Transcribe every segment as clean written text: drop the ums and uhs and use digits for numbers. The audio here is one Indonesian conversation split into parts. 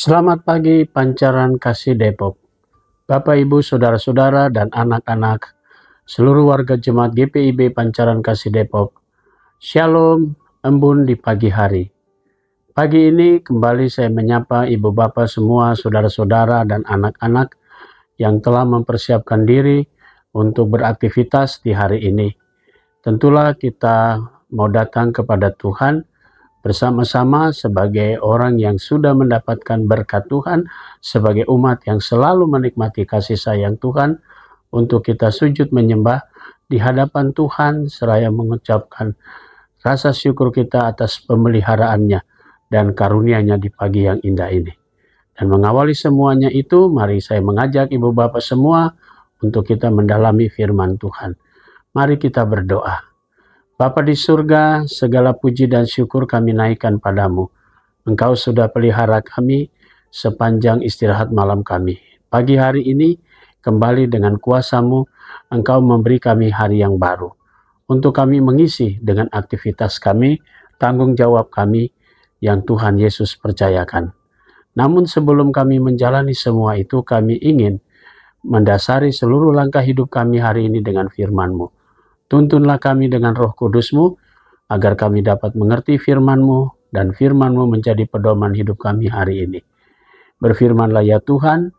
Selamat pagi Pancaran Kasih Depok. Bapak, Ibu, Saudara-saudara, dan anak-anak, seluruh warga Jemaat GPIB Pancaran Kasih Depok. Shalom, embun di pagi hari. Pagi ini kembali saya menyapa Ibu Bapak semua, saudara-saudara, dan anak-anak yang telah mempersiapkan diri untuk beraktivitas di hari ini. Tentulah kita mau datang kepada Tuhan bersama-sama sebagai orang yang sudah mendapatkan berkat Tuhan, sebagai umat yang selalu menikmati kasih sayang Tuhan, untuk kita sujud menyembah di hadapan Tuhan seraya mengucapkan rasa syukur kita atas pemeliharaannya dan karunia-Nya di pagi yang indah ini. Dan mengawali semuanya itu, mari saya mengajak Ibu Bapak semua untuk kita mendalami firman Tuhan. Mari kita berdoa. Bapa di surga, segala puji dan syukur kami naikkan padamu. Engkau sudah pelihara kami sepanjang istirahat malam kami. Pagi hari ini, kembali dengan kuasa-Mu, Engkau memberi kami hari yang baru. Untuk kami mengisi dengan aktivitas kami, tanggung jawab kami yang Tuhan Yesus percayakan. Namun sebelum kami menjalani semua itu, kami ingin mendasari seluruh langkah hidup kami hari ini dengan firman-Mu. Tuntunlah kami dengan Roh Kudus-Mu, agar kami dapat mengerti firman-Mu, dan firman-Mu menjadi pedoman hidup kami hari ini. Berfirmanlah ya Tuhan,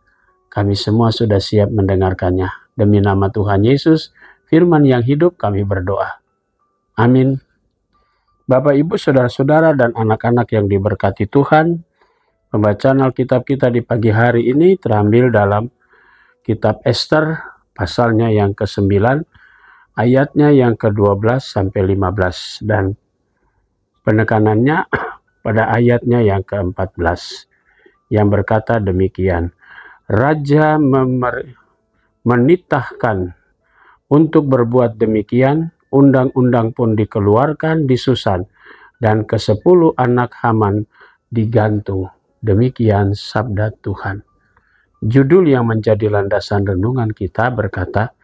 kami semua sudah siap mendengarkannya. Demi nama Tuhan Yesus, firman yang hidup kami berdoa. Amin. Bapak, Ibu, Saudara-saudara, dan anak-anak yang diberkati Tuhan, pembacaan Alkitab kita di pagi hari ini terambil dalam kitab Ester, pasalnya yang ke-9, ayatnya yang ke-12 sampai 15, dan penekanannya pada ayatnya yang ke-14 yang berkata demikian. Raja menitahkan untuk berbuat demikian, undang-undang pun dikeluarkan di Susan, dan ke-10 anak Haman digantung. Demikian sabda Tuhan. Judul yang menjadi landasan renungan kita berkata,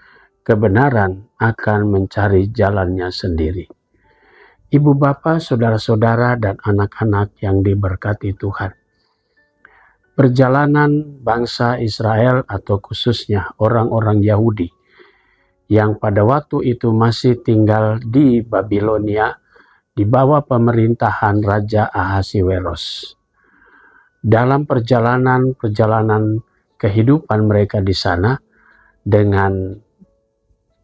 kebenaran akan mencari jalannya sendiri. Ibu Bapak, Saudara-saudara, dan anak-anak yang diberkati Tuhan. Perjalanan bangsa Israel, atau khususnya orang-orang Yahudi yang pada waktu itu masih tinggal di Babilonia di bawah pemerintahan Raja Ahasiweros. Dalam perjalanan kehidupan mereka di sana, dengan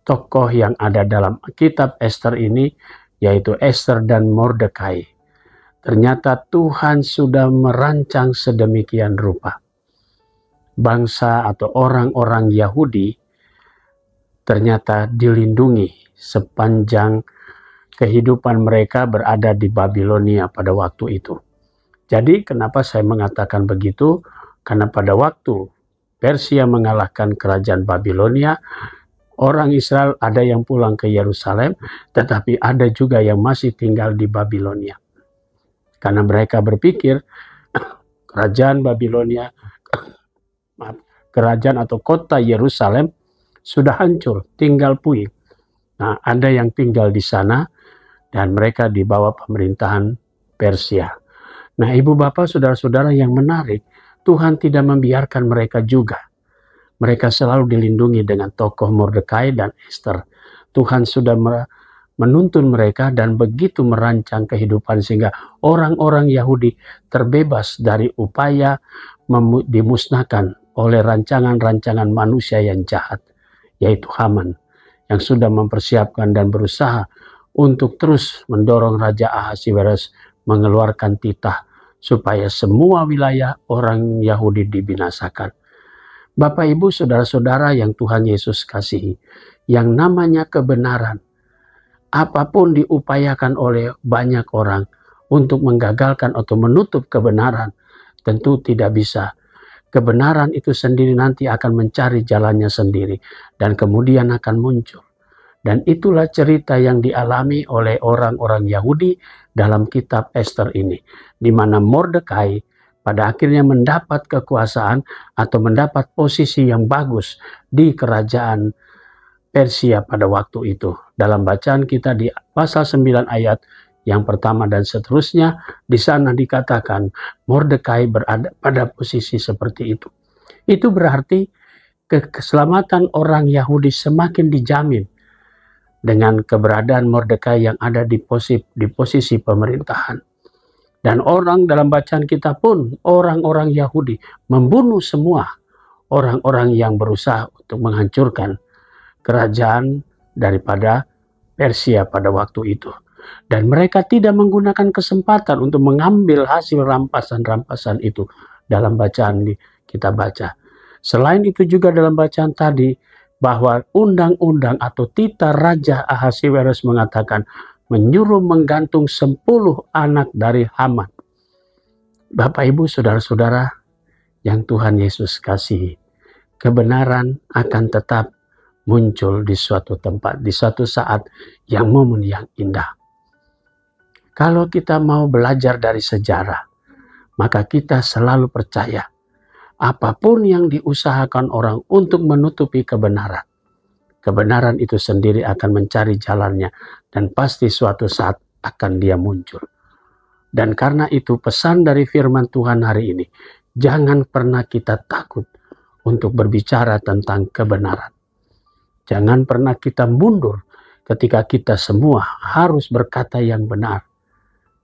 tokoh yang ada dalam kitab Ester ini, yaitu Ester dan Mordekai. Ternyata Tuhan sudah merancang sedemikian rupa. Bangsa atau orang-orang Yahudi ternyata dilindungi sepanjang kehidupan mereka berada di Babilonia pada waktu itu. Jadi kenapa saya mengatakan begitu? Karena pada waktu Persia mengalahkan kerajaan Babilonia, orang Israel ada yang pulang ke Yerusalem, tetapi ada juga yang masih tinggal di Babilonia. Karena mereka berpikir kerajaan Babilonia, kerajaan atau kota Yerusalem sudah hancur, tinggal puing. Nah, ada yang tinggal di sana dan mereka di bawah pemerintahan Persia. Nah, Ibu Bapak, Saudara-saudara, yang menarik, Tuhan tidak membiarkan mereka juga. Mereka selalu dilindungi dengan tokoh Mordekai dan Ester. Tuhan sudah menuntun mereka dan begitu merancang kehidupan sehingga orang-orang Yahudi terbebas dari upaya dimusnahkan oleh rancangan-rancangan manusia yang jahat, yaitu Haman, yang sudah mempersiapkan dan berusaha untuk terus mendorong Raja Ahasiweros mengeluarkan titah supaya semua wilayah orang Yahudi dibinasakan. Bapak, Ibu, Saudara-saudara yang Tuhan Yesus kasihi, yang namanya kebenaran, apapun diupayakan oleh banyak orang untuk menggagalkan atau menutup kebenaran, tentu tidak bisa. Kebenaran itu sendiri nanti akan mencari jalannya sendiri dan kemudian akan muncul. Dan itulah cerita yang dialami oleh orang-orang Yahudi dalam kitab Ester ini, di mana Mordekai pada akhirnya mendapat kekuasaan atau mendapat posisi yang bagus di kerajaan Persia pada waktu itu. Dalam bacaan kita di pasal 9 ayat yang pertama dan seterusnya. Di sana dikatakan Mordekai berada pada posisi seperti itu. Itu berarti keselamatan orang Yahudi semakin dijamin dengan keberadaan Mordekai yang ada di posisi pemerintahan. Dan orang dalam bacaan kita pun, orang-orang Yahudi membunuh semua orang-orang yang berusaha untuk menghancurkan kerajaan daripada Persia pada waktu itu. Dan mereka tidak menggunakan kesempatan untuk mengambil hasil rampasan-rampasan itu dalam bacaan kita baca. Selain itu juga dalam bacaan tadi, bahwa undang-undang atau titah Raja Ahasiweros mengatakan menyuruh menggantung 10 anak dari Haman. Bapak, Ibu, saudara-saudara yang Tuhan Yesus kasihi, kebenaran akan tetap muncul di suatu tempat, di suatu saat yang momen yang indah. Kalau kita mau belajar dari sejarah, maka kita selalu percaya apapun yang diusahakan orang untuk menutupi kebenaran, kebenaran itu sendiri akan mencari jalannya dan pasti suatu saat akan dia muncul. Dan karena itu pesan dari firman Tuhan hari ini, jangan pernah kita takut untuk berbicara tentang kebenaran. Jangan pernah kita mundur ketika kita semua harus berkata yang benar.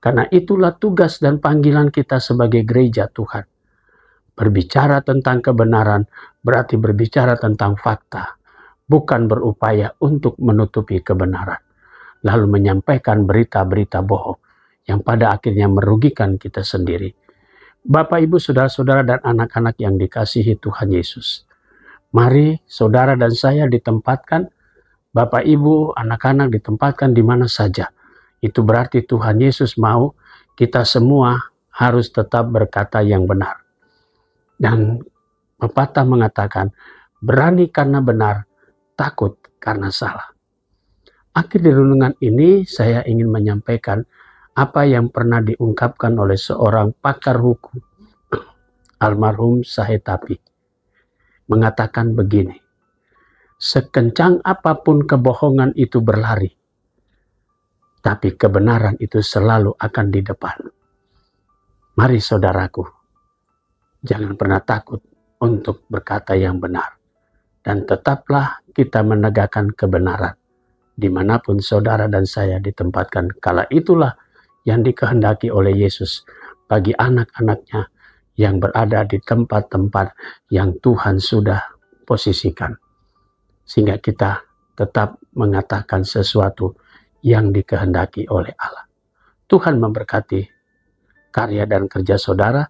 Karena itulah tugas dan panggilan kita sebagai gereja Tuhan. Berbicara tentang kebenaran berarti berbicara tentang fakta, bukan berupaya untuk menutupi kebenaran, lalu menyampaikan berita-berita bohong yang pada akhirnya merugikan kita sendiri. Bapak, Ibu, saudara-saudara dan anak-anak yang dikasihi Tuhan Yesus, mari saudara dan saya ditempatkan, Bapak, Ibu, anak-anak ditempatkan di mana saja. Itu berarti Tuhan Yesus mau kita semua harus tetap berkata yang benar. Dan pepatah mengatakan, berani karena benar, takut karena salah. Akhir dari renungan ini saya ingin menyampaikan apa yang pernah diungkapkan oleh seorang pakar hukum, almarhum Sahetapi. Mengatakan begini, sekencang apapun kebohongan itu berlari, tapi kebenaran itu selalu akan di depan. Mari saudaraku, jangan pernah takut untuk berkata yang benar. Dan tetaplah kita menegakkan kebenaran dimanapun saudara dan saya ditempatkan. Kala itulah yang dikehendaki oleh Yesus bagi anak-anaknya yang berada di tempat-tempat yang Tuhan sudah posisikan. Sehingga kita tetap mengatakan sesuatu yang dikehendaki oleh Allah. Tuhan memberkati karya dan kerja saudara.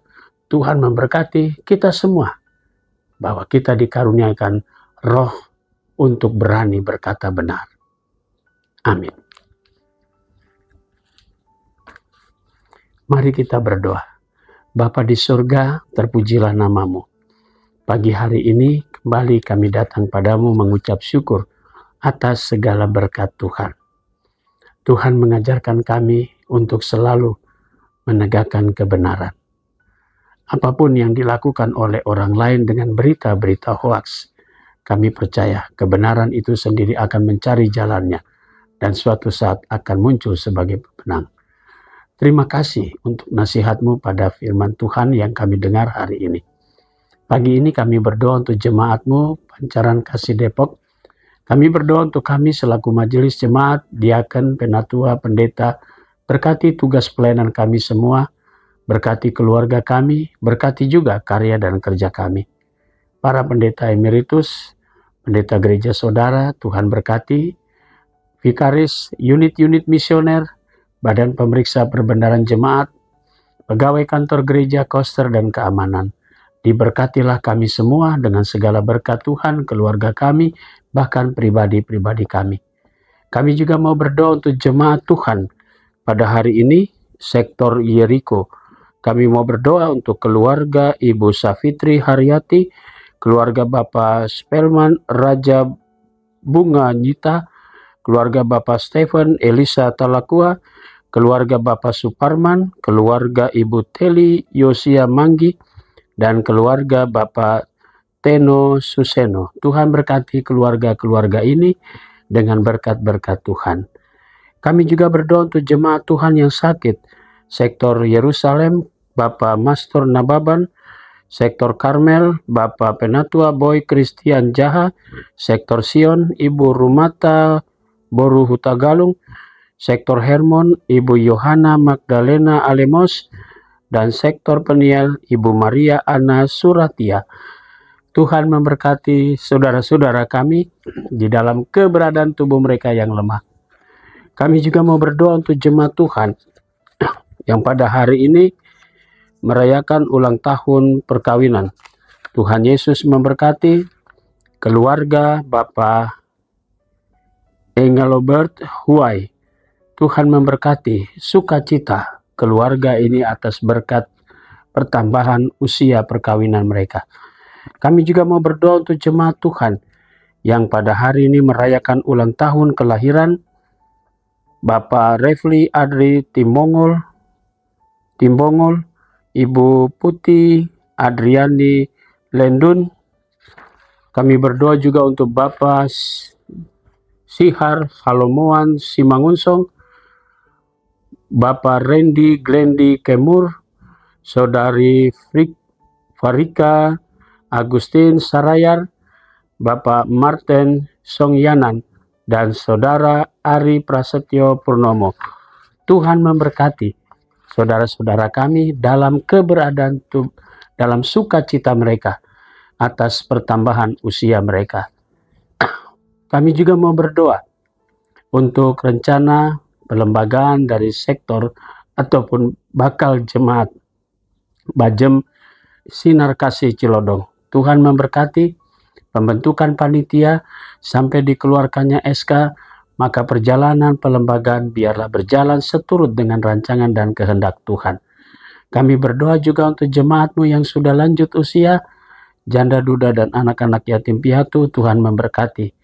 Tuhan memberkati kita semua, bahwa kita dikaruniakan roh untuk berani berkata benar. Amin. Mari kita berdoa. Bapa di surga, terpujilah namamu. Pagi hari ini kembali kami datang padamu mengucap syukur atas segala berkat Tuhan. Tuhan mengajarkan kami untuk selalu menegakkan kebenaran. Apapun yang dilakukan oleh orang lain dengan berita-berita hoaks, kami percaya kebenaran itu sendiri akan mencari jalannya dan suatu saat akan muncul sebagai pemenang. Terima kasih untuk nasihat-Mu pada firman Tuhan yang kami dengar hari ini. Pagi ini kami berdoa untuk jemaat-Mu Pancaran Kasih Depok. Kami berdoa untuk kami selaku majelis jemaat, diaken, penatua, pendeta. Berkati tugas pelayanan kami semua, berkati keluarga kami, berkati juga karya dan kerja kami. Para pendeta emeritus, pendeta gereja saudara, Tuhan berkati. Vikaris, unit-unit misioner, badan pemeriksa perbendaharaan jemaat, pegawai kantor gereja, koster, dan keamanan. Diberkatilah kami semua dengan segala berkat Tuhan, keluarga kami, bahkan pribadi-pribadi kami. Kami juga mau berdoa untuk jemaat Tuhan pada hari ini, sektor Yeriko. Kami mau berdoa untuk keluarga Ibu Safitri Haryati, keluarga Bapak Spelman Raja Bunga Nyita, keluarga Bapak Stephen Elisa Talakua, keluarga Bapak Suparman, keluarga Ibu Teli Yosia Manggi, dan keluarga Bapak Teno Suseno. Tuhan berkati keluarga-keluarga ini dengan berkat-berkat Tuhan. Kami juga berdoa untuk jemaat Tuhan yang sakit, sektor Yerusalem, Bapak Mastor Nababan, sektor Karmel, Bapak Penatua Boy Christian Jaha, sektor Sion, Ibu Rumata Boru Hutagalung, sektor Hermon, Ibu Yohana Magdalena Alemos, dan sektor Peniel, Ibu Maria Ana Suratia. Tuhan memberkati saudara-saudara kami di dalam keberadaan tubuh mereka yang lemah. Kami juga mau berdoa untuk jemaat Tuhan yang pada hari ini merayakan ulang tahun perkawinan. Tuhan Yesus memberkati keluarga Bapak Engelbert Huai. Tuhan memberkati sukacita keluarga ini atas berkat pertambahan usia perkawinan mereka. Kami juga mau berdoa untuk jemaat Tuhan yang pada hari ini merayakan ulang tahun kelahiran Bapak Refli Adri Timbongol, Ibu Putih Adriani Lendun. Kami berdoa juga untuk Bapak Sihar Halomoan Simangunsong, Bapak Randy Glendi Kemur, Saudari Farika Agustin Sarayar, Bapak Martin Songyanan, dan Saudara Ari Prasetyo Purnomo. Tuhan memberkati saudara-saudara kami dalam keberadaan dalam sukacita mereka atas pertambahan usia mereka. Kami juga mau berdoa untuk rencana pelembagaan dari sektor ataupun bakal jemaat Bajem Sinar Kasih Cilodong. Tuhan memberkati pembentukan panitia sampai dikeluarkannya SK, maka perjalanan pelembagaan biarlah berjalan seturut dengan rancangan dan kehendak Tuhan. Kami berdoa juga untuk jemaatmu yang sudah lanjut usia, janda duda dan anak-anak yatim piatu. Tuhan memberkati.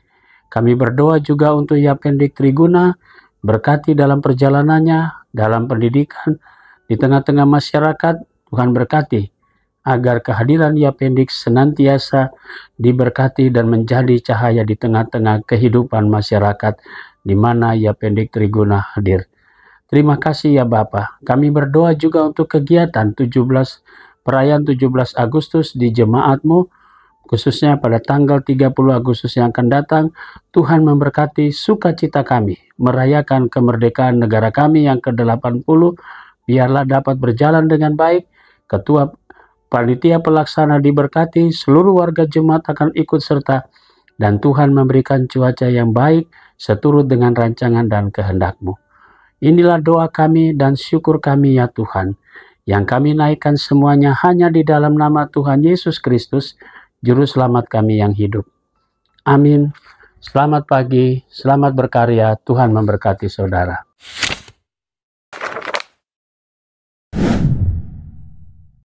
Kami berdoa juga untuk Yapendik Triguna, berkati dalam perjalanannya, dalam pendidikan, di tengah-tengah masyarakat. Tuhan berkati agar kehadiran Yapendik senantiasa diberkati dan menjadi cahaya di tengah-tengah kehidupan masyarakat di mana Yapendik Triguna hadir. Terima kasih ya Bapa. Kami berdoa juga untuk kegiatan perayaan 17 Agustus di jemaatmu, khususnya pada tanggal 30 Agustus yang akan datang. Tuhan memberkati sukacita kami merayakan kemerdekaan negara kami yang ke-80. Biarlah dapat berjalan dengan baik. Ketua Panitia pelaksana diberkati, seluruh warga jemaat akan ikut serta, dan Tuhan memberikan cuaca yang baik seturut dengan rancangan dan kehendak-Mu. Inilah doa kami dan syukur kami ya Tuhan, yang kami naikkan semuanya hanya di dalam nama Tuhan Yesus Kristus, Juru Selamat kami yang hidup. Amin. Selamat pagi, selamat berkarya, Tuhan memberkati saudara.